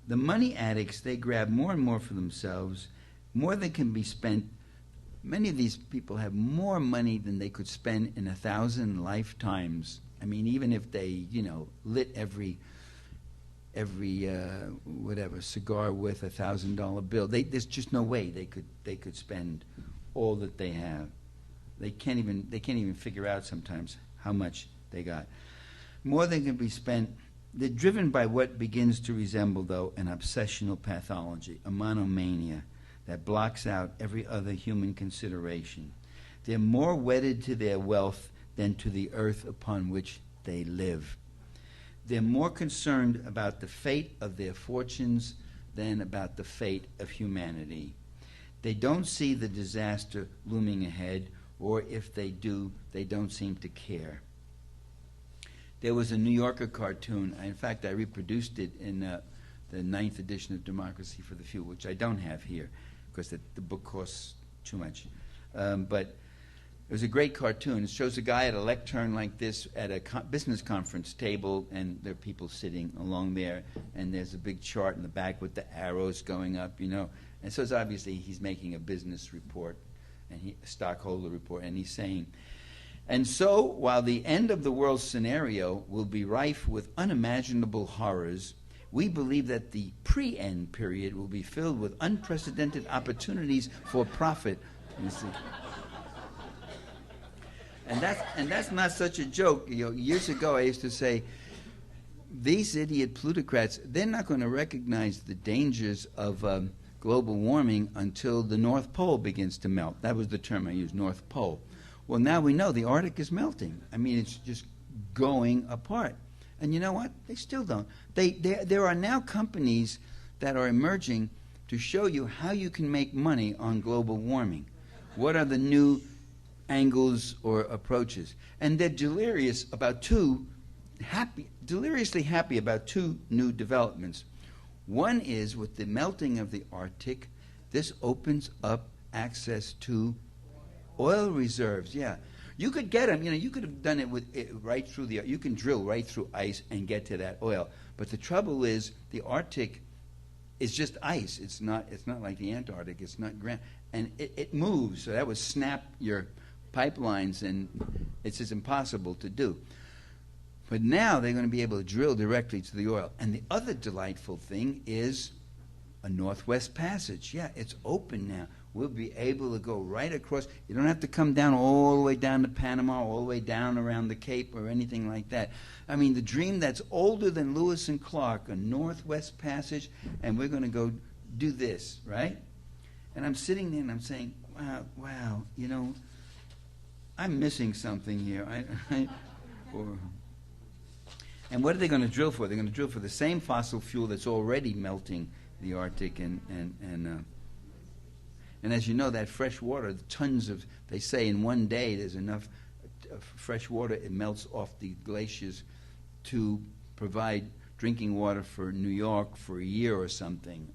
The money addicts, they grab more and more for themselves, more than can be spent. Many of these people have more money than they could spend in 1,000 lifetimes. I mean, even if they, lit every whatever cigar with $1,000 bill, there's just no way they could spend all that they have. They can't even figure out sometimes how much they got. More than can be spent. They're driven by what begins to resemble, though, an obsessional pathology, a monomania that blocks out every other human consideration. They're more wedded to their wealth than to the earth upon which they live. They're more concerned about the fate of their fortunes than about the fate of humanity. They don't see the disaster looming ahead, or if they do, they don't seem to care. There was a New Yorker cartoon. In fact, I reproduced it in the 9th edition of Democracy for the Few, which I don't have here because the book costs too much. But it was a great cartoon. It shows a guy at a lectern like this at a business conference table, and there are people sitting along there, and there's a big chart in the back with the arrows going up, And so it's obviously he's making a business report, and a stockholder report, and he's saying, and so, while the end of the world scenario will be rife with unimaginable horrors, we believe that the pre-end period will be filled with unprecedented opportunities for profit. You see. And that's not such a joke. Years ago I used to say, these idiot plutocrats, they're not going to recognize the dangers of global warming until the North Pole begins to melt. That was the term I used, North Pole. Well, now we know the Arctic is melting. I mean, it's just going apart. And you know what? They still don't. There are now companies that are emerging to show you how you can make money on global warming. What are the new angles or approaches? And they're deliriously happy about two new developments. One is with the melting of the Arctic, this opens up access to oil reserves. Yeah, you could get them. You could have done it with right through the. You can drill right through ice and get to that oil. But the trouble is, the Arctic is just ice. It's not like the Antarctic. It's not ground, and it moves. So that would snap your pipelines, and it's just impossible to do. But now they're going to be able to drill directly to the oil. And the other delightful thing is a Northwest Passage. Yeah, it's open now. We'll be able to go right across. You don't have to come down all the way down to Panama, all the way down around the Cape or anything like that. I mean, the dream that's older than Lewis and Clark, a Northwest Passage, and we're going to go do this, right? And I'm sitting there and I'm saying, wow, I'm missing something here. And what are they going to drill for? They're going to drill for the same fossil fuel that's already melting the Arctic and as you know, that fresh water, tons of, they say in one day there's enough fresh water, it melts off the glaciers to provide drinking water for New York for a year or something.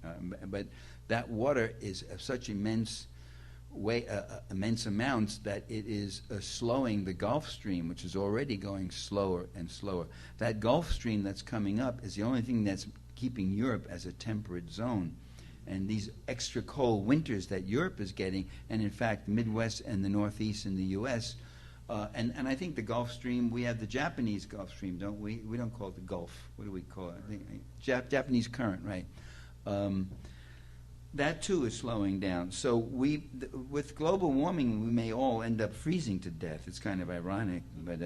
But that water is of such immense amounts that it is slowing the Gulf Stream, which is already going slower and slower. That Gulf Stream that's coming up is the only thing that's keeping Europe as a temperate zone. And these extra cold winters that Europe is getting, and in fact the Midwest and the Northeast in the U.S., and I think the Gulf Stream, we have the Japanese Gulf Stream, don't we? We don't call it the Gulf. What do we call it? I think Japanese current, right? That too is slowing down. So with global warming, we may all end up freezing to death. It's kind of ironic, but